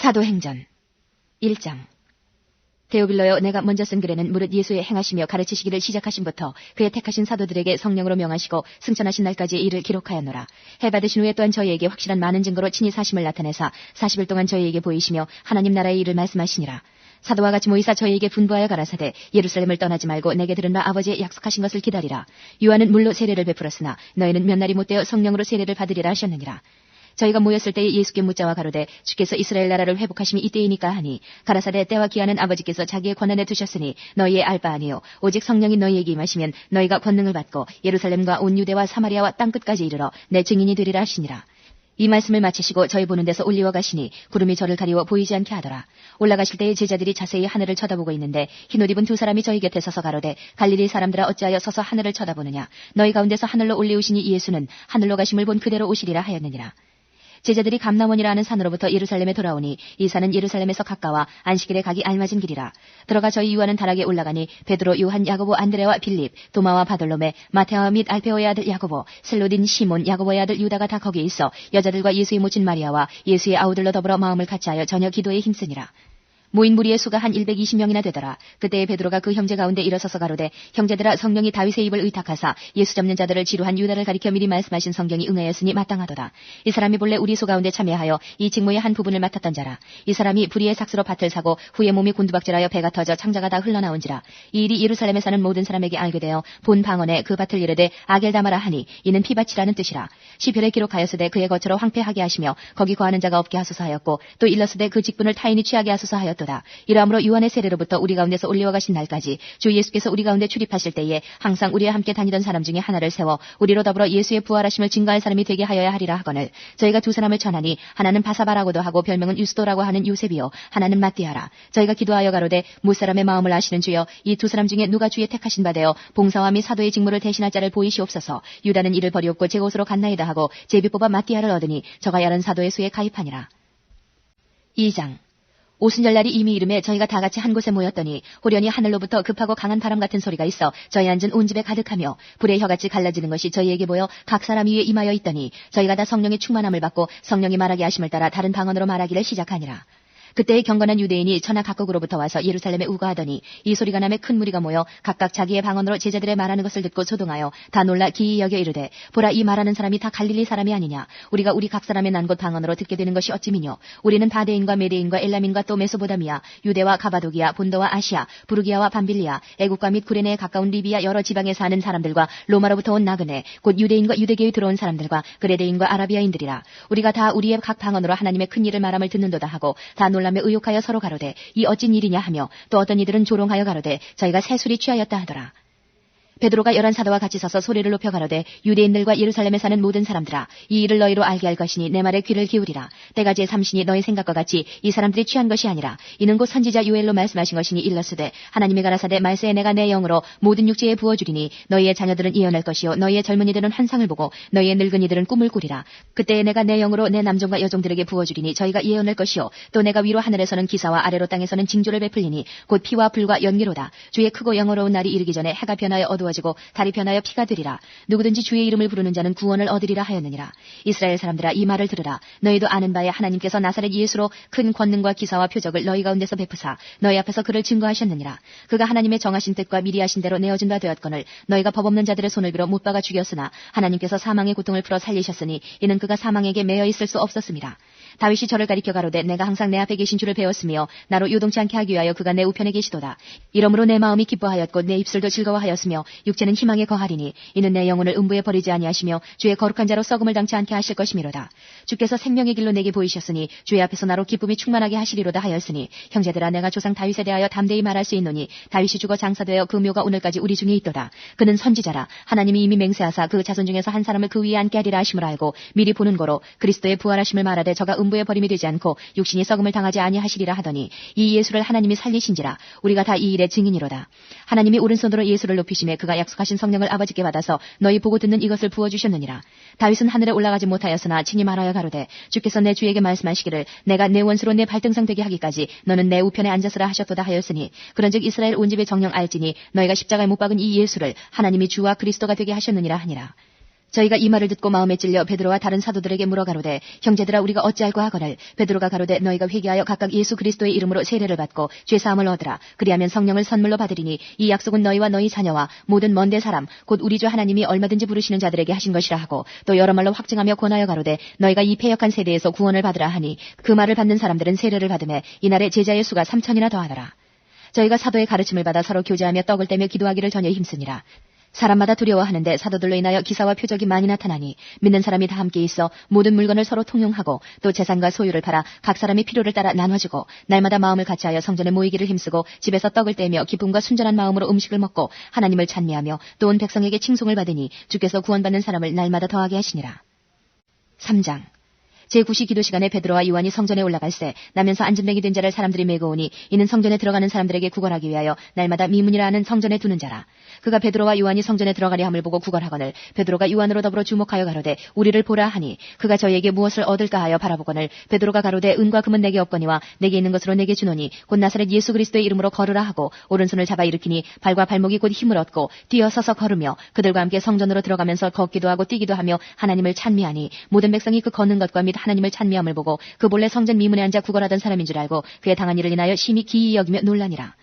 사도행전 1장. 데오빌로여, 내가 먼저 쓴 글에는 무릇 예수의 행하시며 가르치시기를 시작하신부터 그의 택하신 사도들에게 성령으로 명하시고 승천하신 날까지의 일을 기록하였노라. 해받으신 후에 또한 저희에게 확실한 많은 증거로 친히 사심을 나타내사 40일 동안 저희에게 보이시며 하나님 나라의 일을 말씀하시니라. 사도와 같이 모이사 저희에게 분부하여 가라사대 예루살렘을 떠나지 말고 내게 들은 바 아버지의 약속하신 것을 기다리라. 요한은 물로 세례를 베풀었으나 너희는 몇 날이 못되어 성령으로 세례를 받으리라 하셨느니라. 저희가 모였을 때에 예수께 묻자와 가로되 주께서 이스라엘 나라를 회복하심이 이때이니까 하니 가라사대 때와 기한은 아버지께서 자기의 권한에 두셨으니 너희의 알 바 아니요 오직 성령이 너희에게 임하시면 너희가 권능을 받고 예루살렘과 온 유대와 사마리아와 땅끝까지 이르러 내 증인이 되리라 하시니라. 이 말씀을 마치시고 저희 보는 데서 올리워 가시니 구름이 저를 가리워 보이지 않게 하더라. 올라가실 때에 제자들이 자세히 하늘을 쳐다보고 있는데 흰옷 입은 두 사람이 저희 곁에 서서 가로되 갈릴리 사람들아 어찌하여 서서 하늘을 쳐다보느냐. 너희 가운데서 하늘로 올리우시니 예수는 하늘로 가심을 본 그대로 오시리라 하였느니라. 제자들이 감람원이라 하는 산으로부터 예루살렘에 돌아오니 이 산은 예루살렘에서 가까워 안식일에 가기 알맞은 길이라. 들어가 저희 유하는 다락에 올라가니 베드로, 요한, 야고보, 안드레와 빌립, 도마와 바돌로메, 마테아 및 알페오의 아들 야고보, 셀로딘, 시몬, 야고보의 아들 유다가 다 거기에 있어 여자들과 예수의 모친 마리아와 예수의 아우들로 더불어 마음을 같이하여 저녁 기도에 힘쓰니라. 모인 무리의 수가 한 120명이나 되더라. 그때에 베드로가 그 형제 가운데 일어서서 가로되 형제들아, 성령이 다윗의 입을 의탁하사 예수 잡는 자들을 지루한 유다를 가리켜 미리 말씀하신 성경이 응하였으니 마땅하도다. 이 사람이 본래 우리 수 가운데 참여하여 이 직무의 한 부분을 맡았던 자라. 이 사람이 불의의 삭스로 밭을 사고 후에 몸이 곤두박질하여 배가 터져 창자가 다 흘러나온지라. 이 일이 예루살렘에 사는 모든 사람에게 알게 되어 본 방언에 그 밭을 이르되 아겔다마라 하니 이는 피밭이라는 뜻이라. 시편에 기록하였으되 그의 거처로 황폐하게 하시며 거기 거하는 자가 없게 하소서 하였고 또 일렀으되 그 직분을 타인이 취하게 하소서 하였도다. 이러함으로 요한의 세례로부터 우리 가운데서 올리워 가신 날까지 주 예수께서 우리 가운데 출입하실 때에 항상 우리와 함께 다니던 사람 중에 하나를 세워 우리로 더불어 예수의 부활하심을 증거할 사람이 되게 하여야 하리라 하거늘 저희가 두 사람을 전하니 하나는 바사바라고도 하고 별명은 유스도라고 하는 요셉이요 하나는 마띠아라. 저희가 기도하여 가로되 무사람의 마음을 아시는 주여, 이 두 사람 중에 누가 주의 택하신 바 되어 봉사와 및 사도의 직무를 대신할 자를 보이시옵소서. 유다는 이를 버리옵고 제 곳으로 갔나이다 하고 제비 뽑아 마띠아를 얻으니 저가 야른 사도의 수에 가입하니라. 2장. 오순절날이 이미 이름에 저희가 다 같이 한 곳에 모였더니 호련히 하늘로부터 급하고 강한 바람 같은 소리가 있어 저희 앉은 온 집에 가득하며 불의 혀같이 갈라지는 것이 저희에게 보여 각 사람 위에 임하여 있더니 저희가 다 성령의 충만함을 받고 성령이 말하게 하심을 따라 다른 방언으로 말하기를 시작하니라. 그때의 경건한 유대인이 천하 각국으로부터 와서 예루살렘에 우거하더니 이 소리가 남에 큰 무리가 모여 각각 자기의 방언으로 제자들의 말하는 것을 듣고 소동하여 다 놀라 기이 여겨 이르되 보라, 이 말하는 사람이 다 갈릴리 사람이 아니냐. 우리가 우리 각 사람의 난 곳 방언으로 듣게 되는 것이 어찌미뇨. 우리는 바데인과 메데인과 엘라민과 또 메소보다미아, 유대와 가바도기아, 본도와 아시아, 부르기아와 밤빌리아, 애국과 및 구레네에 가까운 리비아 여러 지방에 사는 사람들과 로마로부터 온 나그네 곧 유대인과 유대교에 들어온 사람들과 그레데인과 아라비아인들이라. 우리가 다 우리의 각 방언으로 하나님의 큰 일을 말함을 듣는도다 하고 다 놀라며 의욕하여 서로 가로되 이 어찐 일이냐 하며 또 어떤 이들은 조롱하여 가로되 저희가 새술이 취하였다 하더라. 베드로가 11 사도와 같이 서서 소리를 높여 가로되 유대인들과 예루살렘에 사는 모든 사람들아, 이 일을 너희로 알게 할 것이니 내 말에 귀를 기울이라. 때가 제3신이 너희 생각과 같이 이 사람들이 취한 것이 아니라 이는 곧 선지자 요엘로 말씀하신 것이니 일렀으되 하나님이 가라사대 말세에 내가 내 영으로 모든 육체에 부어주리니 너희의 자녀들은 예언할 것이요 너희의 젊은이들은 환상을 보고 너희의 늙은이들은 꿈을 꾸리라. 그때에 내가 내 영으로 내 남종과 여종들에게 부어주리니 저희가 예언할 것이요 또 내가 위로 하늘에서는 기사와 아래로 땅에서는 징조를 베풀리니 곧 피와 불과 연기로다. 주의 크고 영어로운 날이 이르기 전에 해가 변하여 어두워지고 달이 변하여 피가 되리라. 누구든지 주의 이름을 부르는 자는 구원을 얻으리라 하였느니라. 이스라엘 사람들아, 이 말을 들으라. 너희도 아는 바에 하나님께서 나사렛 예수로 큰 권능과 기사와 표적을 너희 가운데서 베푸사 너희 앞에서 그를 증거하셨느니라. 그가 하나님의 정하신 뜻과 미리 하신 대로 내어준 바 되었거늘 너희가 법 없는 자들의 손을 빌어 못 박아 죽였으나 하나님께서 사망의 고통을 풀어 살리셨으니 이는 그가 사망에게 매여 있을 수 없었습니다. 다윗이 저를 가리켜 가로되 내가 항상 내 앞에 계신 주를 배웠으며 나로 요동치 않게 하기 위하여 그가 내 우편에 계시도다. 이러므로 내 마음이 기뻐하였고 내 입술도 즐거워하였으며 육체는 희망에 거하리니 이는 내 영혼을 음부에 버리지 아니하시며 주의 거룩한 자로 썩음을 당치 않게 하실 것이미로다. 주께서 생명의 길로 내게 보이셨으니 주의 앞에서 나로 기쁨이 충만하게 하시리로다 하였으니 형제들아, 내가 조상 다윗에 대하여 담대히 말할 수 있노니 다윗이 죽어 장사되어 그 묘가 오늘까지 우리 중에 있도다. 그는 선지자라. 하나님이 이미 맹세하사 그 자손 중에서 한 사람을 그 위에 앉게 하리라 하심을 알고 미리 보는 거로 그리스도의 부활하심을 말하되 저가 음부에 버림이 되지 않고 육신이 썩음을 당하지 아니하시리라 하더니 이 예수를 하나님이 살리신지라. 우리가 다 이 일의 증인이로다. 하나님이 오른손으로 예수를 높이심에 그가 약속하신 성령을 아버지께 받아서 너희 보고 듣는 이것을 부어주셨느니라. 다윗은 하늘에 올라가지 못하였으나 친히 말하여 가로되 주께서 내 주에게 말씀하시기를 내가 내 원수로 내 발등상 되게 하기까지 너는 내 우편에 앉았으라 하셨도다 하였으니 그런즉 이스라엘 온 집의 정령 알지니 너희가 십자가에 못 박은 이 예수를 하나님이 주와 그리스도가 되게 하셨느니라 하니라. 저희가 이 말을 듣고 마음에 찔려 베드로와 다른 사도들에게 물어가로되 형제들아 우리가 어찌할꼬 하거늘 베드로가 가로되 너희가 회개하여 각각 예수 그리스도의 이름으로 세례를 받고 죄사함을 얻으라. 그리하면 성령을 선물로 받으리니 이 약속은 너희와 너희 자녀와 모든 먼데 사람 곧 우리 주 하나님이 얼마든지 부르시는 자들에게 하신 것이라 하고 또 여러 말로 확증하며 권하여 가로되 너희가 이 패역한 세대에서 구원을 받으라 하니 그 말을 받는 사람들은 세례를 받으매 이날에 제자의 수가 3,000이나 더하더라. 저희가 사도의 가르침을 받아 서로 교제하며 떡을 떼며 기도하기를 전혀 힘쓰니라. 사람마다 두려워하는데 사도들로 인하여 기사와 표적이 많이 나타나니 믿는 사람이 다 함께 있어 모든 물건을 서로 통용하고 또 재산과 소유를 팔아 각 사람이 필요를 따라 나눠주고 날마다 마음을 같이하여 성전에 모이기를 힘쓰고 집에서 떡을 떼며 기쁨과 순전한 마음으로 음식을 먹고 하나님을 찬미하며 또 온 백성에게 칭송을 받으니 주께서 구원받는 사람을 날마다 더하게 하시니라. 3장 제9시 기도 시간에 베드로와 요한이 성전에 올라갈새 나면서 안진뱅이 된 자를 사람들이 메고 오니 이는 성전에 들어가는 사람들에게 구걸하기 위하여 날마다 미문이라 하는 성전에 두는 자라. 그가 베드로와 요한이 성전에 들어가려 함을 보고 구걸하거늘 베드로가 요한으로 더불어 주목하여 가로되 우리를 보라 하니 그가 저희에게 무엇을 얻을까 하여 바라보거늘 베드로가 가로되 은과 금은 내게 없거니와 내게 있는 것으로 내게 주노니 곧 나사렛 예수 그리스도의 이름으로 걸으라 하고 오른손을 잡아 일으키니 발과 발목이 곧 힘을 얻고 뛰어서서 걸으며 그들과 함께 성전으로 들어가면서 걷기도 하고 뛰기도 하며 하나님을 찬미하니 모든 백성이 그 걷는 것과 및 하나님을 찬미함을 보고 그 본래 성전 미문에 앉아 구걸하던 사람인 줄 알고 그의 당한 일을 인하여 심히 기이 여기며 놀라니라.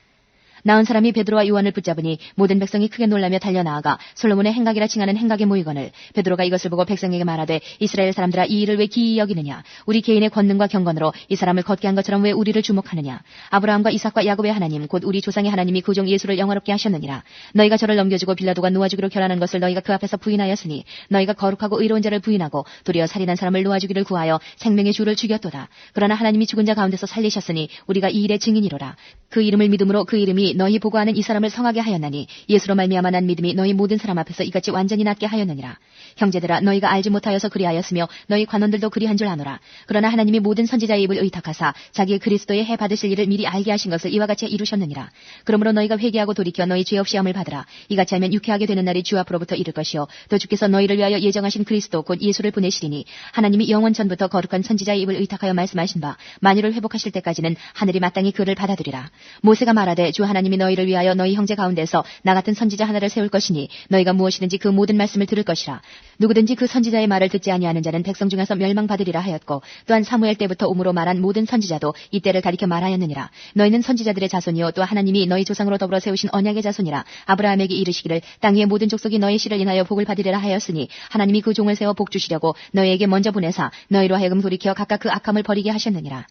나은 사람이 베드로와 요한을 붙잡으니 모든 백성이 크게 놀라며 달려나아가 솔로몬의 행각이라 칭하는 행각에 모이거늘 베드로가 이것을 보고 백성에게 말하되 이스라엘 사람들아 이 일을 왜 기이 여기느냐. 우리 개인의 권능과 경건으로 이 사람을 걷게 한 것처럼 왜 우리를 주목하느냐. 아브라함과 이삭과 야곱의 하나님 곧 우리 조상의 하나님이 그 종 예수를 영화롭게 하셨느니라. 너희가 저를 넘겨주고 빌라도가 놓아주기로 결단한 것을 너희가 그 앞에서 부인하였으니 너희가 거룩하고 의로운 자를 부인하고 도리어 살인한 사람을 놓아주기를 구하여 생명의 주를 죽였도다. 그러나 하나님이 죽은 자 가운데서 살리셨으니 우리가 이 일의 증인이로라. 그 이름을 믿음으로 그 이름이 너희 보고하는 이 사람을 성하게 하였나니 예수로 말미암아 난 믿음이 너희 모든 사람 앞에서 이같이 완전히 낫게 하였느니라. 형제들아 너희가 알지 못하여서 그리하였으며 너희 관원들도 그리한 줄 아노라. 그러나 하나님이 모든 선지자의 입을 의탁하사 자기의 그리스도의 해 받으실 일을 미리 알게 하신 것을 이와 같이 이루셨느니라. 그러므로 너희가 회개하고 돌이켜 너희 죄 없이 함을 받으라. 이같이 하면 유쾌하게 되는 날이 주 앞으로부터 이를 것이요 또 주께서 너희를 위하여 예정하신 그리스도 곧 예수를 보내시리니 하나님이 영원 전부터 거룩한 선지자의 입을 의탁하여 말씀하신 바 만유를 회복하실 때까지는 하늘이 마땅히 그를 받아들이라. 모세가 말하되 주 하나님이 너희를 위하여 너희 형제 가운데서 나 같은 선지자 하나를 세울 것이니 너희가 무엇이든지 그 모든 말씀을 들을 것이라. 누구든지 그 선지자의 말을 듣지 아니하는 자는 백성 중에서 멸망받으리라 하였고 또한 사무엘 때부터 오므로 말한 모든 선지자도 이때를 가리켜 말하였느니라. 너희는 선지자들의 자손이요 또 하나님이 너희 조상으로 더불어 세우신 언약의 자손이라. 아브라함에게 이르시기를 땅 위의 모든 족속이 너희 씨를 인하여 복을 받으리라 하였으니 하나님이 그 종을 세워 복 주시려고 너희에게 먼저 보내사 너희로 하여금 돌이켜 각각 그 악함을 버리게 하셨느니라.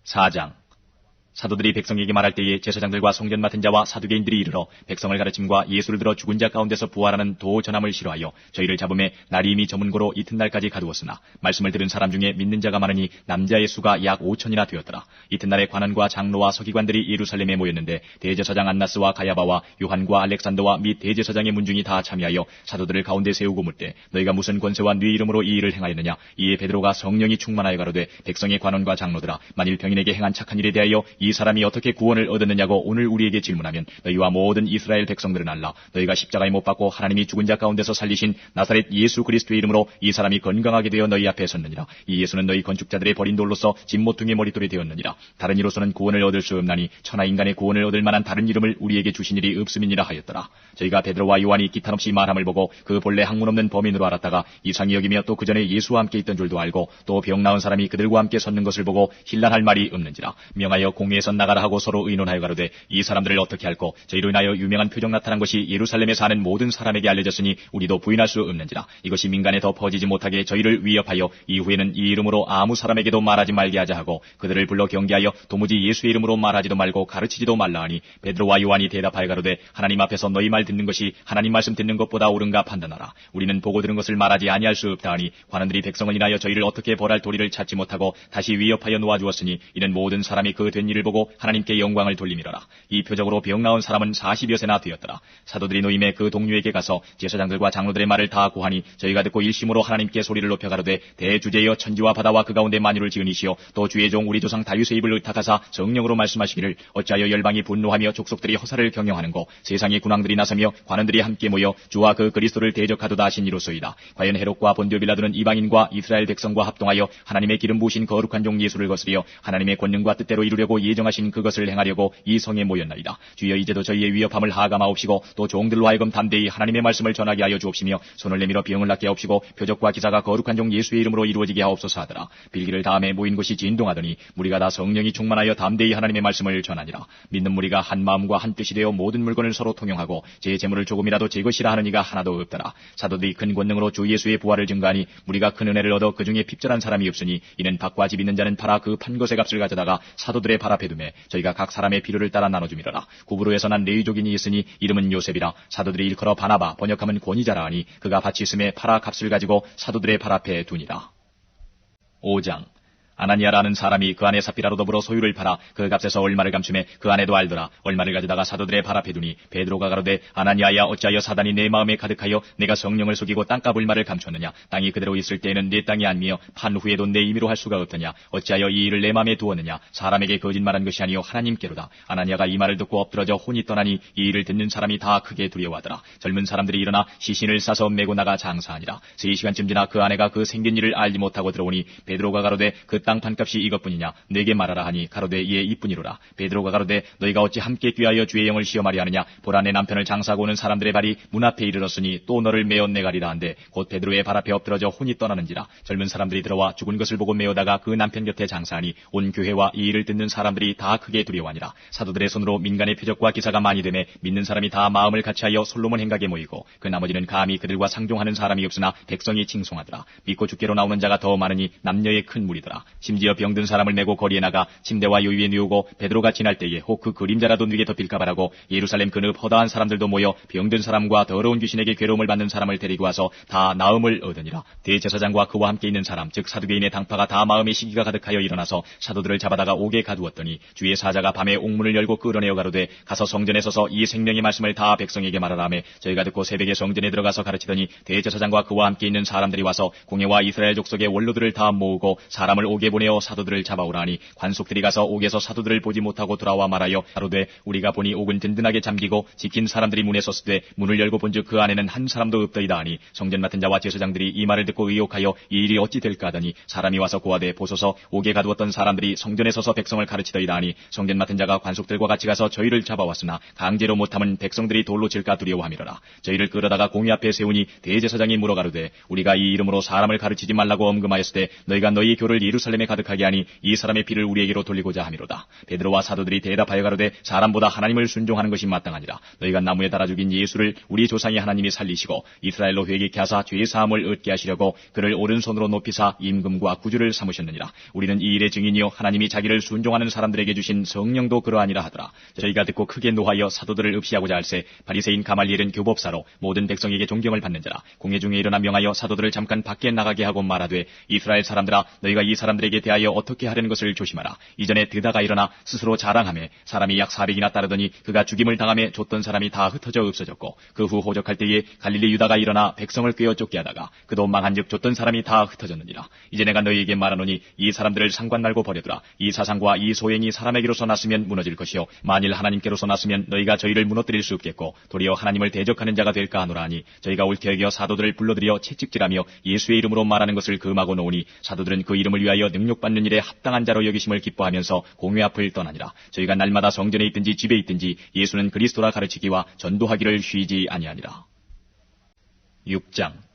4장 사도들이 백성에게 말할 때에 제사장들과 성전 맡은 자와 사두개인들이 이르러 백성을 가르침과 예수를 들어 죽은 자 가운데서 부활하는 도 전함을 싫어하여 저희를 잡음에 날이 이미 저문고로 이튿날까지 가두었으나 말씀을 들은 사람 중에 믿는 자가 많으니 남자의 수가 약 5,000이나 되었더라. 이튿날에 관원과 장로와 서기관들이 예루살렘에 모였는데 대제사장 안나스와 가야바와 요한과 알렉산더와 및 대제사장의 문중이 다 참여하여 사도들을 가운데 세우고 묻되 너희가 무슨 권세와 네 이름으로 이 일을 행하였느냐. 이에 베드로가 성령이 충만하여 가로되 백성의 관원과 장로들아 만일 병인에게 행한 착한 일에 대하여 이 사람이 어떻게 구원을 얻었느냐고 오늘 우리에게 질문하면 너희와 모든 이스라엘 백성들은 알라. 너희가 십자가에 못 박고 하나님이 죽은 자 가운데서 살리신 나사렛 예수 그리스도의 이름으로 이 사람이 건강하게 되어 너희 앞에 섰느니라. 이 예수는 너희 건축자들의 버린 돌로서 진모퉁이의 머릿돌이 되었느니라. 다른 이로서는 구원을 얻을 수 없나니 천하 인간의 구원을 얻을 만한 다른 이름을 우리에게 주신 일이 없음이니라 하였더라. 저희가 베드로와 요한이 기탄없이 말함을 보고 그 본래 학문 없는 범인으로 알았다가 이상히 여기며 또 그 전에 예수와 함께 있던 줄도 알고 또 병 나은 사람이 그들과 함께 섰는 것을 보고 힐난할 말이 없는지라. 명하여 공회에서 나가라 하고 서로 의논하여 가로되 이 사람들을 어떻게 할꼬. 저희로 인하여 유명한 표적 나타난 것이 예루살렘에 사는 모든 사람에게 알려졌으니 우리도 부인할 수 없는지라. 이것이 민간에 더 퍼지지 못하게 저희를 위협하여 이후에는 이 이름으로 아무 사람에게도 말하지 말게 하자 하고 그들을 불러 경계하여 도무지 예수의 이름으로 말하지도 말고 가르치지도 말라 하니 베드로와 요한이 대답하여 가로되 하나님 앞에서 너희 말 듣는 것이 하나님 말씀 듣는 것보다 옳은가 판단하라. 우리는 보고 들은 것을 말하지 아니할 수 없다 하니 관원들이 백성을 인하여 저희를 어떻게 벌할 도리를 찾지 못하고 다시 위협하여 놓아주었으니 이는 모든 사람이 그 된 일을 보고 하나님께 영광을 돌림이로라. 이 표적으로 병 나은 사람은 40여 세나 되었더라. 사도들이 노임에 그 동료에게 가서 제사장들과 장로들의 말을 다 고하니 저희가 듣고 일심으로 하나님께 소리를 높여 가로되 대주제여 천지와 바다와 그 가운데 만유를 지으니시오 또 주의 종 우리 조상 다윗의 입을 의탁하사 성령으로 말씀하시기를 어찌하여 열방이 분노하며 족속들이 허사를 경영하는고 세상의 군왕들이 나서며 관원들이 함께 모여 주와 그 그리스도를 대적하도다 하신 이로소이다. 과연 헤롯과 본디오 빌라도는 이방인과 이스라엘 백성과 합동하여 하나님의 기름 부으신 거룩한 종 예수를 거스리어 하나님의 권능과 뜻대로 이루려고 예정하신 그것을 행하려고 이 성에 모였나이다. 주여 이제도 저희의 위협함을 하감하옵시고 또 종들로 하여금 담대히 하나님의 말씀을 전하게 하여 주옵시며 손을 내밀어 병을 낫게 하옵시고 표적과 기사가 거룩한 종 예수의 이름으로 이루어지게 하옵소서 하더라. 빌기를 다음에 모인 곳이 진동하더니 무리가 다 성령이 충만하여 담대히 하나님의 말씀을 전하니라. 믿는 무리가 한 마음과 한 뜻이 되어 모든 물건을 서로 통용하고 제 재물을 조금이라도 제 것이라 하는 이가 하나도 없더라. 사도들이 큰 권능으로 주 예수의 부활을 증거하니 무리가 큰 은혜를 얻어 그 중에 핍절한 사람이 없으니 이는 밭과 집 있는 자는 팔아 그 판 것의 값을 가져다가 사도들의 발 앞에 두매 저희가 각 사람의 필요를 따라 나눠주미러라. 구브로에서 난 레위족인이 있으니 이름은 요셉이라. 사도들이 일컬어 바나바 번역하면 권위자라 하니 그가 밭이 있음에 팔아 값을 가지고 사도들의 발 앞에 두니라. 5장. 아나니아라는 사람이 그 안에 삽비라로 더불어 소유를 팔아 그 값에서 얼마를 감춤해 그 안에도 알더라. 얼마를 가져다가 사도들의 발 앞에 두니 베드로가 가로되 아나니아야 어찌하여 사단이 내 마음에 가득하여 내가 성령을 속이고 땅값 얼마를 감췄느냐. 땅이 그대로 있을 때에는 내 땅이 아니며 판 후에도 내 임의로 할 수가 없더냐. 어찌하여 이 일을 내 마음에 두었느냐. 사람에게 거짓말한 것이 아니요 하나님께로다. 아나니아가 이 말을 듣고 엎드러져 혼이 떠나니 이 일을 듣는 사람이 다 크게 두려워하더라. 젊은 사람들이 일어나 시신을 싸서 메고 나가 장사하니라. 3시간쯤 지나 그 아내가 그 생긴 일을 알지 못하고 들어오니 베드로가 가로되 그 땅 판값이 이것뿐이냐. 내게 말하라 하니 가로되 예 이뿐이로라. 베드로가 가로되 너희가 어찌 함께 꾀하여 주의 영을 시험하리 하느냐. 보라 내 남편을 장사하고 오는 사람들의 발이 문 앞에 이르렀으니 또 너를 메어 내가리라 한데 곧 베드로의 발 앞에 엎드러져 혼이 떠나는지라. 젊은 사람들이 들어와 죽은 것을 보고 메어다가 그 남편 곁에 장사하니 온 교회와 이 일을 듣는 사람들이 다 크게 두려워하니라. 사도들의 손으로 민간의 표적과 기사가 많이 되매 믿는 사람이 다 마음을 같이하여 솔로몬 행각에 모이고 그 나머지는 감히 그들과 상종하는 사람이 없으나 백성이 칭송하더라. 믿고 죽게로 나오는 자가 더 많으니 남녀의 큰 무리더라. 심지어 병든 사람을 메고 거리에 나가 침대와 요위에 누우고 베드로가 지날 때에 혹 그 그림자라도 누게 덮일까 바라고 예루살렘 그 늪 허다한 사람들도 모여 병든 사람과 더러운 귀신에게 괴로움을 받는 사람을 데리고 와서 다 나음을 얻으니라. 대제사장과 그와 함께 있는 사람 즉 사두개인의 당파가 다 마음의 시기가 가득하여 일어나서 사도들을 잡아다가 옥에 가두었더니 주의 사자가 밤에 옥문을 열고 끌어내어 가로되 가서 성전에 서서 이 생명의 말씀을 다 백성에게 말하라 하매 저희가 듣고 새벽에 성전에 들어가서 가르치더니 대제사장과 그와 함께 있는 사람들이 와서 공회와 이스라엘 족속의 원로들을 다 모으고 사람을 옥에 보내어 사도들을 잡아오라 하니 관속들이 가서 옥에서 사도들을 보지 못하고 돌아와 말하여 가로되 우리가 보니 옥은 든든하게 잠기고 지킨 사람들이 문에 섰으되 문을 열고 본즉 그 안에는 한 사람도 없더이다 하니 성전 맡은 자와 제사장들이 이 말을 듣고 의혹하여 이 일이 어찌 될까 하더니 사람이 와서 고하되 보소서 옥에 가두었던 사람들이 성전에 서서 백성을 가르치더이다 하니 성전 맡은 자가 관속들과 같이 가서 저희를 잡아왔으나 강제로 못하면 백성들이 돌로 칠까 두려워함이로라. 저희를 끌어다가 공회 앞에 세우니 대제사장이 물어 가로되 우리가 이 이름으로 사람을 가르치지 말라고 엄금하였을 때 너희가 너희 교를 예루살렘에 가득하게 하니 이 사람의 피를 우리에게로 돌리고자 함이로다. 베드로와 사도들이 대답하여 가로되 사람보다 하나님을 순종하는 것이 마땅하니라. 너희가 나무에 달아 죽인 예수를 우리 조상의 하나님이 살리시고 이스라엘로 회개케 하사 죄 사함을 얻게 하시려고 그를 오른손으로 높이사 임금과 구주를 삼으셨느니라. 우리는 이 일의 증인이요 하나님이 자기를 순종하는 사람들에게 주신 성령도 그러하니라 하더라. 저희가 듣고 크게 노하여 사도들을 읍시하고자 할세 바리새인 가말리엘은 교법사로 모든 백성에게 존경을 받는 자라. 공회 중에 일어나 명하여 사도들을 잠깐 밖에 나가게 하고 말하되 이스라엘 사람들아 너희가 이 사람들에게 대하여 어떻게 하려는 것을 조심하라. 이전에 드다가 일어나 스스로 자랑하며 사람이 약 400이나 따르더니 그가 죽임을 당하며 줬던 사람이 다 흩어져 없어졌고 그 후 호적할 때에 갈릴리 유다가 일어나 백성을 꿰어 쫓게 하다가 그도 망한즉 줬던 사람이 다 흩어졌느니라. 이제 내가 너희에게 말하노니 이 사람들을 상관 말고 버려두라. 이 사상과 이 소행이 사람에게로서 났으면 무너질 것이요 만일 하나님께로서 났으면 너희가 저희를 무너뜨릴 수 없겠고 도리어 하나님을 대적하는 자가 될까 하노라 하니 저희가 옳게 여겨 사도들을 불러들여 채찍질하며 예수의 이름으로 말하는 것을 금하고 놓으니 사도들은 그 이름을 위하여 능력받는 일에 합당한 자로 여기심을 기뻐하면서 공회 앞을 떠나니라. 저희가 날마다 성전에 있든지 집에 있든지 예수는 그리스도라 가르치기와 전도하기를 쉬지 아니하니라. 6장.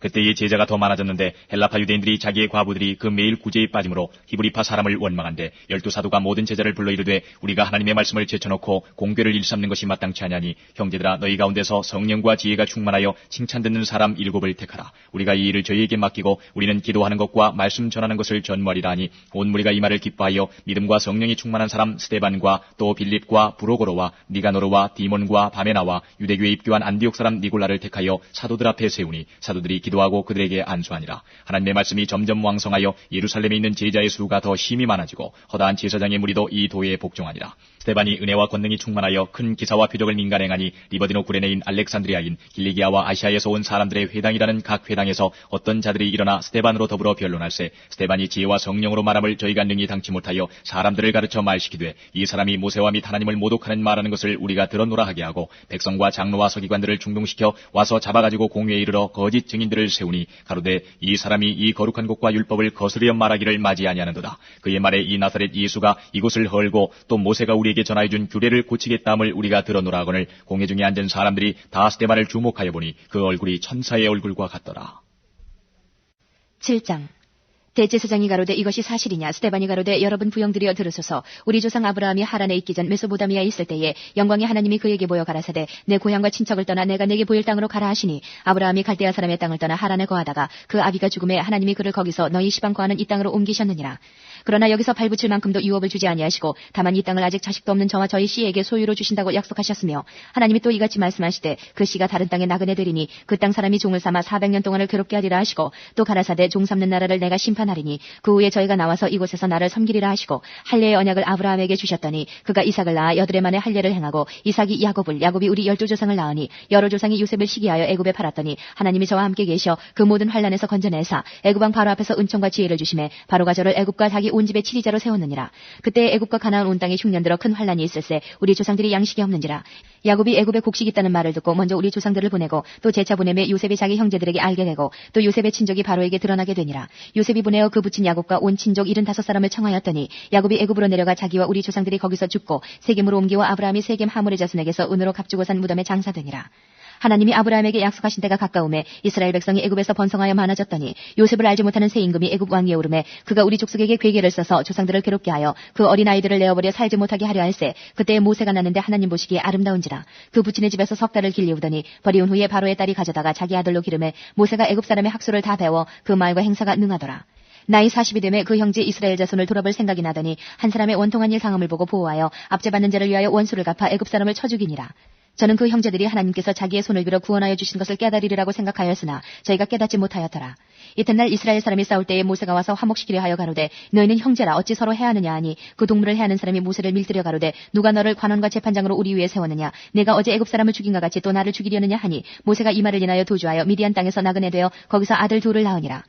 그때의 제자가 더 많아졌는데 헬라파 유대인들이 자기의 과부들이 그 매일 구제에 빠짐으로 히브리파 사람을 원망한데 12사도가 모든 제자를 불러 이르되 우리가 하나님의 말씀을 제쳐놓고 공궤를 일삼는 것이 마땅치 아니하니 형제들아 너희 가운데서 성령과 지혜가 충만하여 칭찬 듣는 사람 7을 택하라. 우리가 이 일을 저희에게 맡기고 우리는 기도하는 것과 말씀 전하는 것을 전무하리라 하니 온 무리가 이 말을 기뻐하여 믿음과 성령이 충만한 사람 스데반과 또 빌립과 브로고로와 니가노르와 디몬과 바메나와 유대교에 입교한 안디옥 사람 니골라를 택하여 사도들 앞에 세우니 사도들이 기도하고 그들에게 안수하니라. 하나님의 말씀이 점점 왕성하여 예루살렘에 있는 제자의 수가 더 심히 많아지고 허다한 제사장의 무리도 이 도에 복종하니라. 스데반이 은혜와 권능이 충만하여 큰 기사와 표적을 민간행하니 리버디노 구레네인 알렉산드리아인 길리기아와 아시아에서 온 사람들의 회당이라는 각 회당에서 어떤 자들이 일어나 스데반으로 더불어 변론할세 스데반이 지혜와 성령으로 말함을 저희가 능히 당치 못하여 사람들을 가르쳐 말시키되 이 사람이 모세와 및 하나님을 모독하는 말하는 것을 우리가 들어노라 하게 하고 백성과 장로와 서기관들을 중동시켜 와서 잡아가지고 공회에 이르러 거짓 증인들을 세우니 가로되 이 사람이 이 거룩한 곳과 율법을 거스르려 말하기를 맞이 아니하는도다. 그의 말에 이 나사렛 예수가 이곳을 헐고 또 모세가 우리에게 전하여준 규례를 고치겠다함을 우리가 들어노라 하거늘 공회 중에 앉은 사람들이 다 스데반을 주목하여 보니 그 얼굴이 천사의 얼굴과 같더라. 7장. 대제사장이 가로되 이것이 사실이냐? 스데반이 가로되 여러분 부영들이여 들으소서. 우리 조상 아브라함이 하란에 있기 전 메소보다미아에 있을 때에 영광의 하나님이 그에게 보여 가라사대 내 고향과 친척을 떠나 내가 내게 보일 땅으로 가라 하시니 아브라함이 갈대아 사람의 땅을 떠나 하란에 거하다가 그 아비가 죽음에 하나님이 그를 거기서 너희 시방 거하는 이 땅으로 옮기셨느니라. 그러나 여기서 발붙일 만큼도 유업을 주지 아니하시고 다만 이 땅을 아직 자식도 없는 저와 저희 씨에게 소유로 주신다고 약속하셨으며 하나님이 또 이같이 말씀하시되 그 씨가 다른 땅에 나그네 되리니 그 땅 사람이 종을 삼아 400년 동안을 괴롭게 하리라 하시고 또 가라사대 종 삼는 나라를 내가 심판하리니 그 후에 저희가 나와서 이곳에서 나를 섬기리라 하시고 할례의 언약을 아브라함에게 주셨더니 그가 이삭을 낳아 여드레 만에 할례를 행하고 이삭이 야곱이 우리 12조상을 낳으니 여러 조상이 요셉을 시기하여 애굽에 팔았더니 하나님이 저와 함께 계셔 그 모든 환난에서 건져내사 애굽 왕 바로 앞에서 은총과 지혜를 주심에 바로가 저를 애굽과 자기 온 집의 치리자로 세웠느니라. 그때 애굽과 가나안 온 땅에 흉년 들어 큰 환난이 있을세 우리 조상들이 양식이 없는지라. 야곱이 애굽에 곡식이 있다는 말을 듣고 먼저 우리 조상들을 보내고 또 제차 보내매 요셉이 자기 형제들에게 알게 되고 또 요셉의 친족이 바로에게 드러나게 되니라. 요셉이 보내어 그 붙인 야곱과 온 친족 75사람을 청하였더니 야곱이 애굽으로 내려가 자기와 우리 조상들이 거기서 죽고 세겜으로 옮기와 아브라함이 세겜 하물의 자손에게서 은으로 값주고 산 무덤에 장사되니라. 하나님이 아브라함에게 약속하신 때가 가까움에 이스라엘 백성이 애굽에서 번성하여 많아졌더니 요셉을 알지 못하는 새 임금이 애굽 왕위에 오르매 그가 우리 족속에게 괴계를 써서 조상들을 괴롭게 하여 그 어린 아이들을 내어버려 살지 못하게 하려 할세 그때 모세가 났는데 하나님 보시기에 아름다운지라. 그 부친의 집에서 석 달을 길리우더니 버리운 후에 바로의 딸이 가져다가 자기 아들로 기름에 모세가 애굽 사람의 학소를 다 배워 그 말과 행사가 능하더라. 나이 40이 되매 그 형제 이스라엘 자손을 돌아볼 생각이 나더니 한 사람의 원통한 일 상함을 보고 보호하여 압제받는 자를 위하여 원수를 갚아 애굽 사람을 쳐 죽이니라. 저는 그 형제들이 하나님께서 자기의 손을 빌어 구원하여 주신 것을 깨달으리라고 생각하였으나 저희가 깨닫지 못하였더라. 이튿날 이스라엘 사람이 싸울 때에 모세가 와서 화목시키려 하여 가로되 너희는 형제라 어찌 서로 해하느냐 하니 그 동물을 해하는 사람이 모세를 밀들여 가로되 누가 너를 관원과 재판장으로 우리 위에 세웠느냐 내가 어제 애굽 사람을 죽인 것 같이 또 나를 죽이려느냐 하니 모세가 이 말을 인하여 도주하여 미디안 땅에서 나그네 되어 거기서 아들 둘을 낳으니라.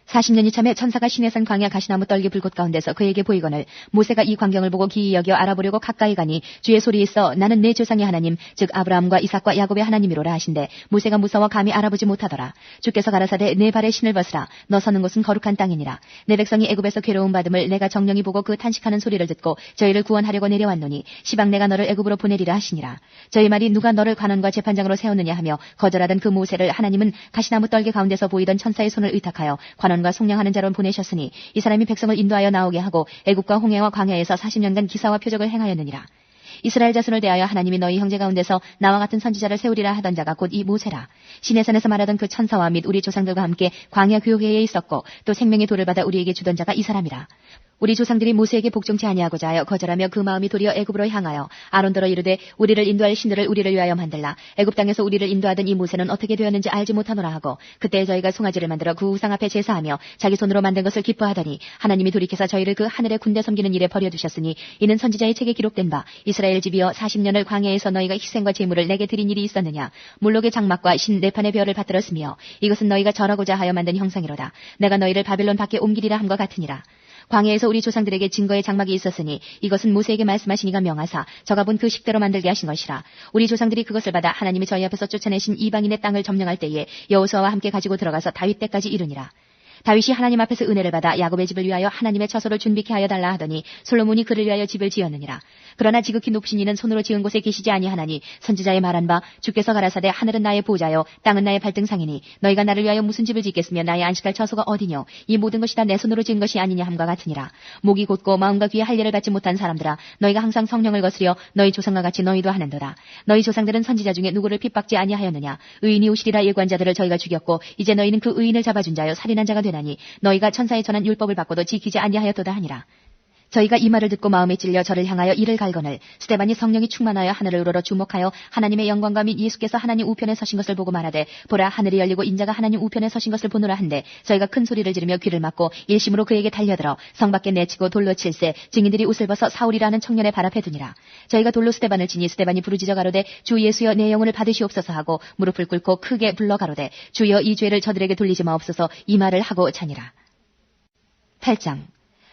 40년이 참에 천사가 시내산 광야 가시나무 떨기 불꽃 가운데서 그에게 보이거늘 모세가 이 광경을 보고 기이 여겨 알아보려고 가까이 가니 주의 소리 있어 나는 내 조상의 하나님 즉 아브라함과 이삭과 야곱의 하나님이로라 하신대 모세가 무서워 감히 알아보지 못하더라. 주께서 가라사대 내 발에 신을 벗으라 너 서는 곳은 거룩한 땅이니라. 내 백성이 애굽에서 괴로움 받음을 내가 정령이 보고 그 탄식하는 소리를 듣고 저희를 구원하려고 내려왔노니 시방 내가 너를 애굽으로 보내리라 하시니라. 저희 말이 누가 너를 관원과 재판장으로 세웠느냐 하며 거절하던 그 모세를 하나님은 가시나무 떨기 가운데서 보이던 천사의 손을 의탁하여 관원과 속량하는 자로 보내셨으니 이 사람이 백성을 인도하여 나오게 하고 애굽과 홍해와 광야에서 40년간 기사와 표적을 행하였느니라. 이스라엘 자손을 대하여 하나님이 너희 형제 가운데서 나와 같은 선지자를 세우리라 하던 자가 곧 이 모세라. 시내산에서 말하던 그 천사와 및 우리 조상들과 함께 광야 교회에 있었고 또 생명의 돌을 받아 우리에게 주던 자가 이 사람이라. 우리 조상들이 모세에게 복종치 아니하고자 하여 거절하며 그 마음이 도리어 애굽으로 향하여 아론더러 이르되 우리를 인도할 신들을 우리를 위하여 만들라. 애굽 땅에서 우리를 인도하던 이 모세는 어떻게 되었는지 알지 못하노라 하고 그때 저희가 송아지를 만들어 그 우상 앞에 제사하며 자기 손으로 만든 것을 기뻐하더니 하나님이 돌이켜서 저희를 그 하늘의 군대 섬기는 일에 버려두셨으니 이는 선지자의 책에 기록된 바 이스라엘 집이여 40년을 광야에서 너희가 희생과 제물을 내게 드린 일이 있었느냐. 몰록의 장막과 신 네판의 별을 받들었으며 이것은 너희가 절하고자 하여 만든 형상이로다. 내가 너희를 바벨론 밖에 옮기리라 함과 같으니라. 광야에서 우리 조상들에게 증거의 장막이 있었으니 이것은 모세에게 말씀하신 이가 명하사 저가 본 그 식대로 만들게 하신 것이라. 우리 조상들이 그것을 받아 하나님이 저희 앞에서 쫓아내신 이방인의 땅을 점령할 때에 여호수아와 함께 가지고 들어가서 다윗 때까지 이르니라. 다윗이 하나님 앞에서 은혜를 받아 야곱의 집을 위하여 하나님의 처소를 준비케 하여 달라 하더니 솔로몬이 그를 위하여 집을 지었느니라. 그러나 지극히 높으신 이는 손으로 지은 곳에 계시지 아니하나니 선지자의 말한 바 주께서 가라사대 하늘은 나의 보좌요 땅은 나의 발등상이니 너희가 나를 위하여 무슨 집을 짓겠으며 나의 안식할 처소가 어디뇨. 이 모든 것이 다 내 손으로 지은 것이 아니냐 함과 같으니라. 목이 곧고 마음과 귀에 할례를 받지 못한 사람들아 너희가 항상 성령을 거스려 너희 조상과 같이 너희도 하는도다. 너희 조상들은 선지자 중에 누구를 핍박지 아니하였느냐. 의인이 오시리라 예고한자들을 저희가 죽였고 이제 너희는 그 의인을 잡아준 자여 살인한 자가 되나니 너희가 천사에 전한 율법을 받고도 지키지 아니하였도다 하니라. 저희가 이 말을 듣고 마음에 찔려 저를 향하여 이를 갈거늘 스데반이 성령이 충만하여 하늘을 우러러 주목하여 하나님의 영광과 및 예수께서 하나님 우편에 서신 것을 보고 말하되 보라 하늘이 열리고 인자가 하나님 우편에 서신 것을 보노라 한데 저희가 큰 소리를 지르며 귀를 막고 일심으로 그에게 달려들어 성 밖에 내치고 돌로 칠세 증인들이 옷을 벗어 사울이라는 청년의 발 앞에 두니라. 저희가 돌로 스데반을 치니 스데반이 부르짖어 가로되 주 예수여 내 영혼을 받으시옵소서 하고 무릎을 꿇고 크게 불러 가로되 주여 이 죄를 저들에게 돌리지 마옵소서 이 말을 하고 자니라. 8장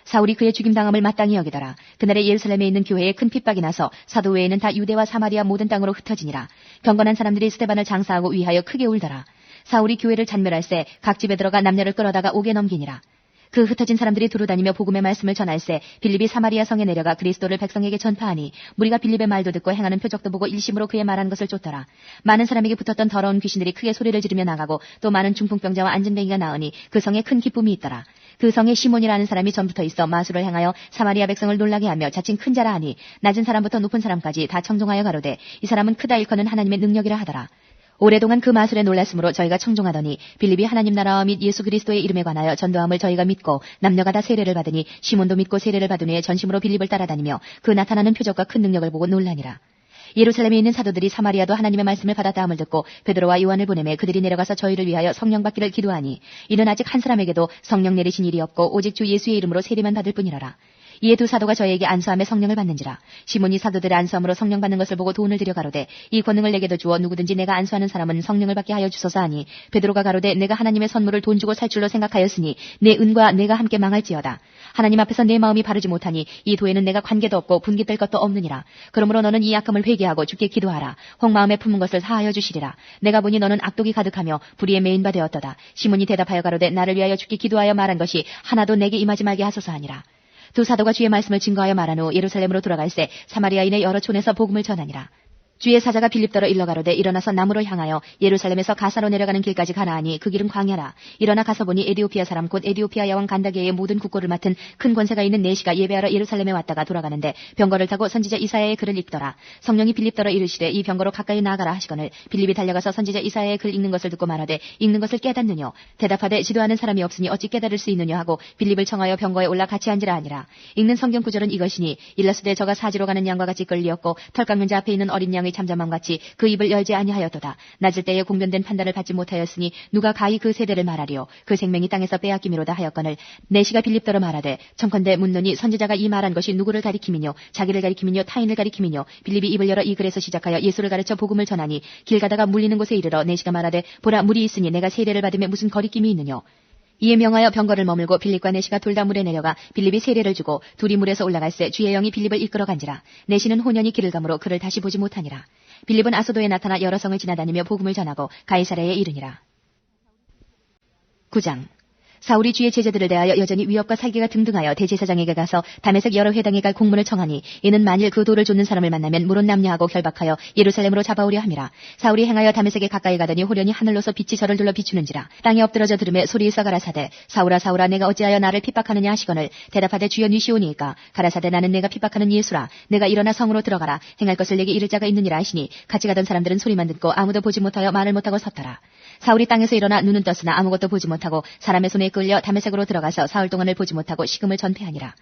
사울이 그의 죽임당함을 마땅히 여기더라. 그날에 예루살렘에 있는 교회에 큰 핍박이 나서 사도 외에는 다 유대와 사마리아 모든 땅으로 흩어지니라. 경건한 사람들이 스데반을 장사하고 위하여 크게 울더라. 사울이 교회를 잔멸할새 각 집에 들어가 남녀를 끌어다가 옥에 넘기니라. 그 흩어진 사람들이 두루다니며 복음의 말씀을 전할새 빌립이 사마리아 성에 내려가 그리스도를 백성에게 전파하니 무리가 빌립의 말도 듣고 행하는 표적도 보고 일심으로 그의 말한 것을 쫓더라. 많은 사람에게 붙었던 더러운 귀신들이 크게 소리를 지르며 나가고 또 많은 중풍병자와 안진뱅이가 나으니 그 성에 큰 기쁨이 있더라. 그 성에 시몬이라는 사람이 전부터 있어 마술을 행하여 사마리아 백성을 놀라게 하며 자칭 큰 자라 하니 낮은 사람부터 높은 사람까지 다 청종하여 가로되 이 사람은 크다 일컫는 하나님의 능력이라 하더라. 오래동안 그 마술에 놀랐으므로 저희가 청종하더니 빌립이 하나님 나라와 및 예수 그리스도의 이름에 관하여 전도함을 저희가 믿고 남녀가 다 세례를 받으니 시몬도 믿고 세례를 받은 후에 전심으로 빌립을 따라다니며 그 나타나는 표적과 큰 능력을 보고 놀라니라. 예루살렘에 있는 사도들이 사마리아도 하나님의 말씀을 받았다함을 듣고 베드로와 요한을 보내매 그들이 내려가서 저희를 위하여 성령 받기를 기도하니 이는 아직 한 사람에게도 성령 내리신 일이 없고 오직 주 예수의 이름으로 세례만 받을 뿐이라라. 이에 두 사도가 저희에게 안수함에 성령을 받는지라. 시몬이 사도들의 안수함으로 성령 받는 것을 보고 돈을 들여 가로되 이 권능을 내게도 주어 누구든지 내가 안수하는 사람은 성령을 받게 하여 주소서 하니 베드로가 가로되 내가 하나님의 선물을 돈 주고 살 줄로 생각하였으니 내 은과 내가 함께 망할지어다. 하나님 앞에서 내 마음이 바르지 못하니 이 도에는 내가 관계도 없고 분깃될 것도 없느니라. 그러므로 너는 이 약함을 회개하고 주께 기도하라. 혹마음에 품은 것을 사하여 주시리라. 내가 보니 너는 악독이 가득하며 불의에 메인 바 되었도다. 시몬이 대답하여 가로되 나를 위하여 주께 기도하여 말한 것이 하나도 내게 임하지 말게 하소서 하니라. 두 사도가 주의 말씀을 증거하여 말한 후 예루살렘으로 돌아갈새 사마리아인의 여러 촌에서 복음을 전하니라. 주의 사자가 빌립더러 일러 가로되 일어나서 남으로 향하여 예루살렘에서 가사로 내려가는 길까지 가라 하니 그 길은 광야라. 일어나 가서 보니 에디오피아 사람 곧 에디오피아 여왕 간다게의 모든 국고를 맡은 큰 권세가 있는 내시가 예배하러 예루살렘에 왔다가 돌아가는데 병거를 타고 선지자 이사야의 글을 읽더라. 성령이 빌립더러 이르시되 이 병거로 가까이 나아가라 하시거늘 빌립이 달려가서 선지자 이사야의 글 읽는 것을 듣고 말하되 읽는 것을 깨닫느뇨. 대답하되 지도하는 사람이 없으니 어찌 깨달을 수 있느뇨 하고 빌립을 청하여 병거에 올라 같이 앉으라 하니라. 읽는 성경 구절은 이것이니 일러스되 저가 사지로 가는 양과 같이 끌리었고 털 깎는 자 앞에 있는 어린 양의 잠잠함같이 그 입을 열지 아니하였도다. 낮을 때에 공변된 판단을 받지 못하였으니 누가 가히 그 세대를 말하리요. 그 생명이 땅에서 빼앗기미로다 하였거늘 내시가 빌립더러 말하되 청컨대 묻노니 선지자가 이 말한 것이 누구를 가리키미뇨 자기를 가리키미뇨 타인을 가리키미뇨. 빌립이 입을 열어 이 글에서 시작하여 예수를 가르쳐 복음을 전하니 길 가다가 물리는 곳에 이르러 내시가 말하되 보라 물이 있으니 내가 세례를 받음에 무슨 거리낌이 있느뇨. 이에 명하여 병거를 머물고 빌립과 내시가 둘 다 물에 내려가 빌립이 세례를 주고 둘이 물에서 올라갈새 주의 영이 빌립을 이끌어 간지라. 내시는 혼연히 길을 가므로 그를 다시 보지 못하니라. 빌립은 아소도에 나타나 여러 성을 지나다니며 복음을 전하고 가이사랴에 이르니라. 9장 사울이 주의 제자들을 대하여 여전히 위협과 살기가 등등하여 대제사장에게 가서 다메섹 여러 회당에 갈 공문을 청하니 이는 만일 그 돌을 좇는 사람을 만나면 물은 남녀하고 결박하여 예루살렘으로 잡아오려 함이라. 사울이 행하여 다메섹에 가까이 가더니 호련히 하늘로서 빛이 저를 둘러 비추는지라. 땅에 엎드러져 들음에 소리에서 가라사대 사울아 사울아 내가 어찌하여 나를 핍박하느냐 하시거늘 대답하되 주여 니시오니이까. 가라사대 나는 내가 핍박하는 예수라. 내가 일어나 성으로 들어가라. 행할 것을 내게 이를 자가 있느니라 하시니 같이 가던 사람들은 소리만 듣고 아무도 보지 못하여 말을 못하고 섰더라. 사울이 땅에서 일어나 눈은 떴으나 아무것도 보지 못하고 사람의 손에 끌려 다메섹으로 들어가서 사흘 동안을 보지 못하고 식음을 전폐하니라.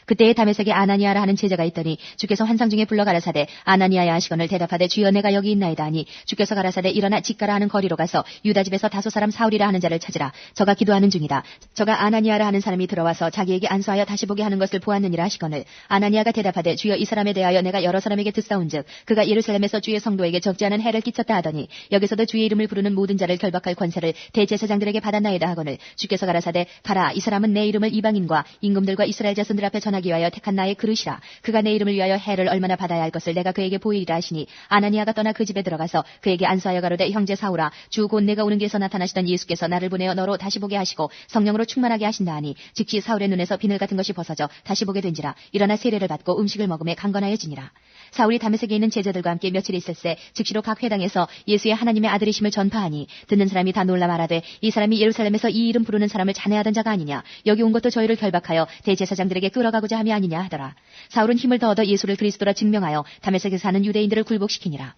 그때에 다메섹에 아나니아라 하는 제자가 있더니 주께서 환상 중에 불러 가라사대 아나니아야 하시거늘 대답하되 주여 내가 여기 있나이다 하니 주께서 가라사대 일어나 직가라 하는 거리로 가서 유다 집에서 다소 사람 사울이라 하는 자를 찾으라. 저가 기도하는 중이다. 저가 아나니아라 하는 사람이 들어와서 자기에게 안수하여 다시 보게 하는 것을 보았느니라 하시거늘 아나니아가 대답하되 주여 이 사람에 대하여 내가 여러 사람에게 듣사온즉 그가 예루살렘에서 주의 성도에게 적지 않은 해를 끼쳤다 하더니 여기서도 주의 이름을 부르는 모든 자를 결박할 권세를 대제사장들에게 받았나이다 하거늘 주께서 가라사대 가라 이 사람은 내 이름을 이방인과 임금들과 이스라엘 자손들 앞에 전하기 위하여 택한 나의 그릇이라. 그가 내 이름을 위하여 해를 얼마나 받아야 할 것을 내가 그에게 보이리라 하시니 아나니아가 떠나 그 집에 들어가서 그에게 안수하여 가로되 형제 사울아 주 곧 내가 오는 길에서 나타나시던 예수께서 나를 보내어 너로 다시 보게 하시고 성령으로 충만하게 하신다 하니 즉시 사울의 눈에서 비늘 같은 것이 벗어져 다시 보게 된지라. 일어나 세례를 받고 음식을 먹음에 강건하여지니라. 사울이 다메섹에 있는 제자들과 함께 며칠 있을새 즉시로 각 회당에서 예수의 하나님의 아들이심을 전파하니 듣는 사람이 다 놀라 말하되 이 사람이 예루살렘에서 이 이름 부르는 사람을 찬해하던 자가 아니냐. 여기 온 것도 저희를 결박하여 대제사장들에게 끌어가고자 함이 아니냐 하더라. 사울은 힘을 더얻어 예수를 그리스도라 증명하여 다메섹에 사는 유대인들을 굴복시키니라.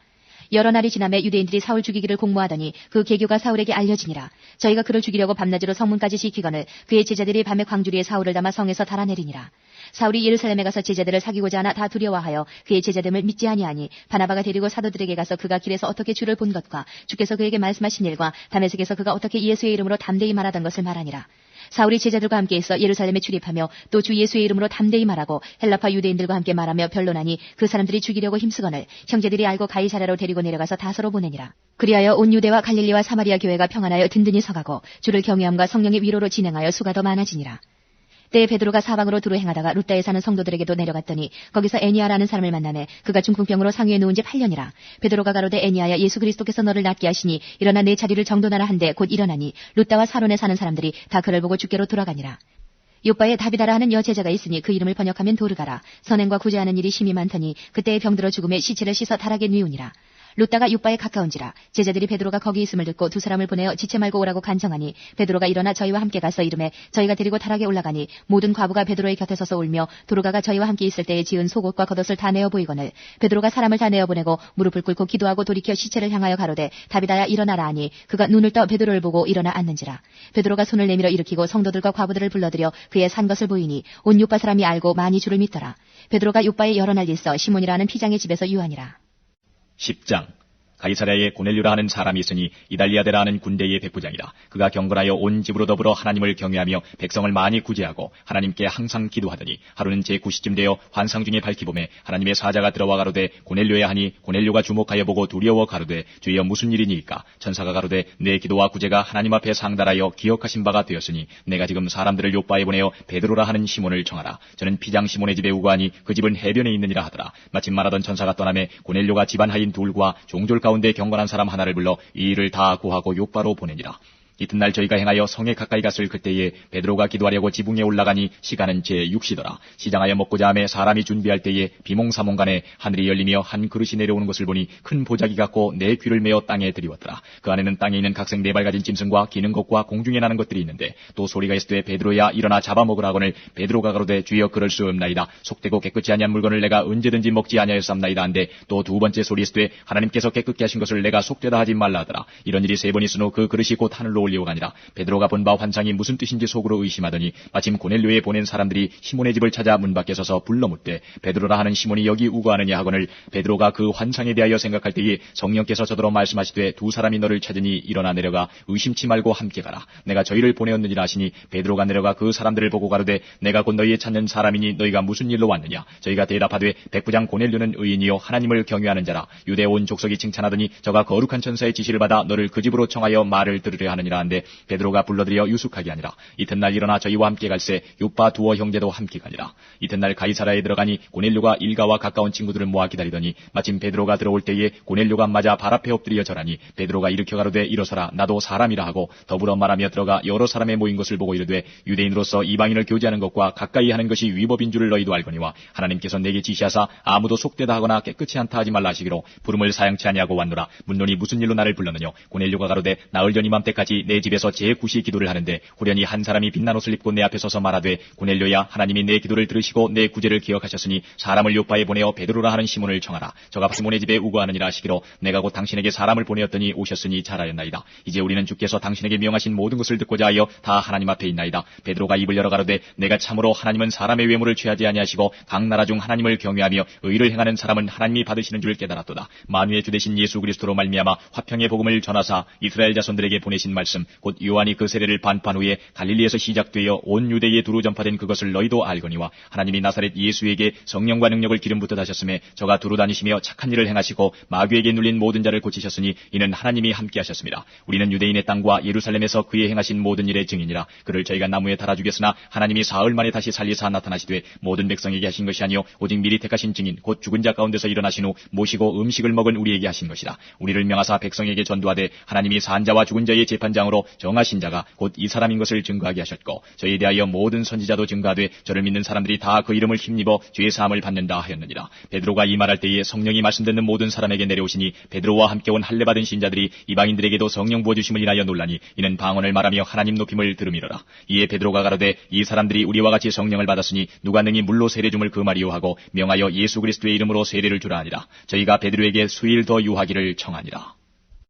여러 날이 지남에 유대인들이 사울 죽이기를 공모하더니 그 계교가 사울에게 알려지니라. 저희가 그를 죽이려고 밤낮으로 성문까지 지키거늘 그의 제자들이 밤에 광주리에 사울을 담아 성에서 달아내리니라. 사울이 예루살렘에 가서 제자들을 사귀고자 하나 다 두려워하여 그의 제자됨을 믿지 아니하니 바나바가 데리고 사도들에게 가서 그가 길에서 어떻게 주를 본 것과 주께서 그에게 말씀하신 일과 다메섹에서 그가 어떻게 예수의 이름으로 담대히 말하던 것을 말하니라. 사울이 제자들과 함께 있어 예루살렘에 출입하며 또 주 예수의 이름으로 담대히 말하고 헬라파 유대인들과 함께 말하며 변론하니 그 사람들이 죽이려고 힘쓰거늘 형제들이 알고 가이사랴로 데리고 내려가서 다소로 보내니라. 그리하여 온 유대와 갈릴리와 사마리아 교회가 평안하여 든든히 서가고 주를 경외함과 성령의 위로로 진행하여 수가 더 많아지니라. 때에 베드로가 사방으로 두루 행하다가 루다에 사는 성도들에게도 내려갔더니 거기서 애니아라는 사람을 만나매 그가 중풍병으로 상유에 누운 지 8년이라. 베드로가 가로되 애니아야 예수 그리스도께서 너를 낫게 하시니 일어나 내 자리를 정돈하라 한데 곧 일어나니 루다와 사론에 사는 사람들이 다 그를 보고 주께로 돌아가니라. 요바에 다비다라 하는 여제자가 있으니 그 이름을 번역하면 도르가라. 선행과 구제하는 일이 심히 많더니 그때에 병들어 죽음에 시체를 씻어 다락에 뉘우니라. 루다가 요바에 가까운지라. 제자들이 베드로가 거기 있음을 듣고 두 사람을 보내어 지체 말고 오라고 간청하니 베드로가 일어나 저희와 함께 가서 이르매 저희가 데리고 다락에 올라가니 모든 과부가 베드로의 곁에 서서 울며 도르가가 저희와 함께 있을 때에 지은 속옷과 겉옷을 다 내어 보이거늘 베드로가 사람을 다 내어 보내고 무릎을 꿇고 기도하고 돌이켜 시체를 향하여 가로되 다비다야 일어나라 하니 그가 눈을 떠 베드로를 보고 일어나 앉는지라. 베드로가 손을 내밀어 일으키고 성도들과 과부들을 불러들여 그의 산 것을 보이니 온 요바 사람이 알고 많이 주를 믿더라. 베드로가 요바에 여러 날 있어 시몬이라는 피장의 집에서 유하니라. 10장. 가이사랴에 고넬료라 하는 사람이 있으니 이달리아데라 하는 군대의 백부장이라. 그가 경건하여 온 집으로 더불어 하나님을 경외하며 백성을 많이 구제하고 하나님께 항상 기도하더니 하루는 제9시쯤 되어 환상 중에 밝히봄에 하나님의 사자가 들어와 가로되 고넬료야 하니 고넬료가 주목하여 보고 두려워 가로되 주여 무슨 일이니이까. 천사가 가로되 내 기도와 구제가 하나님 앞에 상달하여 기억하신 바가 되었으니 내가 지금 사람들을 요바에 보내어 베드로라 하는 시몬을 청하라. 저는 피장 시몬의 집에 우거하니 그 집은 해변에 있느니라 하더라. 마침 말하던 천사가 떠나매 고넬료가 집안 하인 둘과 종졸 가운데 경건한 사람 하나를 불러 이 일을 다 고하고 요바로 보내니라. 이튿날 저희가 행하여 성에 가까이 갔을 그때에 베드로가 기도하려고 지붕에 올라가니 시간은 제6시더라. 시장하여 먹고자 하매 사람이 준비할 때에 비몽사몽간에 하늘이 열리며 한 그릇이 내려오는 것을 보니 큰 보자기 같고 내 귀를 메어 땅에 들이웠더라. 그 안에는 땅에 있는 각색 4발 가진 짐승과 기는 것과 공중에 나는 것들이 있는데 또 소리가 있으되 베드로야 일어나 잡아먹으라 하거늘 베드로가 가로되 주여 그럴 수 없나이다. 속되고 깨끗이 아니한 물건을 내가 언제든지 먹지 아니하였삼나이다 한데 또 두 번째 소리 있으되 하나님께서 깨끗게 하신 것을 내가 속되다 하지 말라 하더라. 이런 일이 3번 있으므로 그 그릇이 곧 하늘로 올리오가니라. 베드로가 본 바 환상이 무슨 뜻인지 속으로 의심하더니 마침 고넬료에 보낸 사람들이 시몬의 집을 찾아 문 밖에 서서 불러 묻되 베드로라 하는 시몬이 여기 우거하느냐 하거늘 베드로가 그 환상에 대하여 생각할 때에 성령께서 저더러 말씀하시되 두 사람이 너를 찾으니 일어나 내려가 의심치 말고 함께 가라. 내가 저희를 보내었느니라 하시니 베드로가 내려가 그 사람들을 보고 가로되 내가 곧 너희의 찾는 사람이니 너희가 무슨 일로 왔느냐. 저희가 대답하되 백부장 고넬료는 의인이요 하나님을 경외하는 자라. 유대 온 족속이 칭찬하더니 저가 거룩한 천사의 지시를 받아 너를 그 집으로 청하여 말을 들으려 하느니라 한데 베드로가 불러들여 유숙하게 하니라. 이튿날 일어나 저희와 함께 갈새 요빠 두어 형제도 함께 가니라. 이튿날 가이사랴에 들어가니 고넬료가 일가와 가까운 친구들을 모아 기다리더니 마침 베드로가 들어올 때에 고넬료가 맞아 발 앞에 엎드려 절하니 베드로가 일으켜 가로되 일어서라 나도 사람이라 하고 더불어 말하며 들어가 여러 사람의 모인 것을 보고 이르되 유대인으로서 이방인을 교제하는 것과 가까이 하는 것이 위법인 줄을 너희도 알거니와 하나님께서 내게 지시하사 아무도 속되다 하거나 깨끗이 않다 하지 말라 하시기로 부름을 사양치 아니하고 왔노라. 문노니 무슨 일로 나를 불렀느냐. 고넬료가 가로되 나흘 전 이맘때까지 내 집에서 제9시 기도를 하는데 후련히 한 사람이 빛난 옷을 입고 내 앞에 서서 말하되 고넬료야 하나님이 내 기도를 들으시고 내 구제를 기억하셨으니 사람을 요바에 보내어 베드로라 하는 시몬을 청하라. 저가 시몬의 집에 우거하느니라 하시기로 내가 곧 당신에게 사람을 보내었더니 오셨으니 잘하였나이다. 이제 우리는 주께서 당신에게 명하신 모든 것을 듣고자 하여 다 하나님 앞에 있나이다. 베드로가 입을 열어 가로되 내가 참으로 하나님은 사람의 외모를 취하지 아니하시고 각 나라 중 하나님을 경외하며 의를 행하는 사람은 하나님이 받으시는 줄 깨달았도다. 만유의 주 되신 예수 그리스도로 말미암아 화평의 복음을 전하사 이스라엘 자손들에게 보내신 말씀 곧 요한이 그 세례를 반판 후에 갈릴리에서 시작되어 온 유대에 두루 전파된 그것을 너희도 알거니와 하나님이 나사렛 예수에게 성령과 능력을 기름 붓듯 하셨으며 저가 두루 다니시며 착한 일을 행하시고 마귀에게 눌린 모든 자를 고치셨으니 이는 하나님이 함께 하셨습니다. 우리는 유대인의 땅과 예루살렘에서 그의 행하신 모든 일의 증인이라. 그를 저희가 나무에 달아 죽였으나 하나님이 사흘 만에 다시 살리사 나타나시되 모든 백성에게 하신 것이 아니요 오직 미리 택하신 증인 곧 죽은 자 가운데서 일어나신 후 모시고 음식을 먹은 우리에게 하신 것이라. 우리를 명하사 백성에게 전도하되 하나님이 산 자와 죽은 자의 재판자 제사장으로 정하신 자가 곧 이 사람인 것을 증거하게 하셨고 저희에 대하여 모든 선지자도 증거하되 저를 믿는 사람들이 다 그 이름을 힘입어 죄 사함을 받는다 하였느니라. 베드로가 이 말할 때에 성령이 말씀 듣는 모든 사람에게 내려오시니 베드로와 함께 온 할례 받은 신자들이 이방인들에게도 성령 부어주심을 인하여 놀라니 이는 방언을 말하며 하나님 높임을 들음이로라. 이에 베드로가 가로되 이 사람들이 우리와 같이 성령을 받았으니 누가 능히 물로 세례 줌을 금하리요 하고 명하여 예수 그리스도의 이름으로 세례를 주라 하니라. 저희가 베드로에게 수일 더 유하기를 청하니라.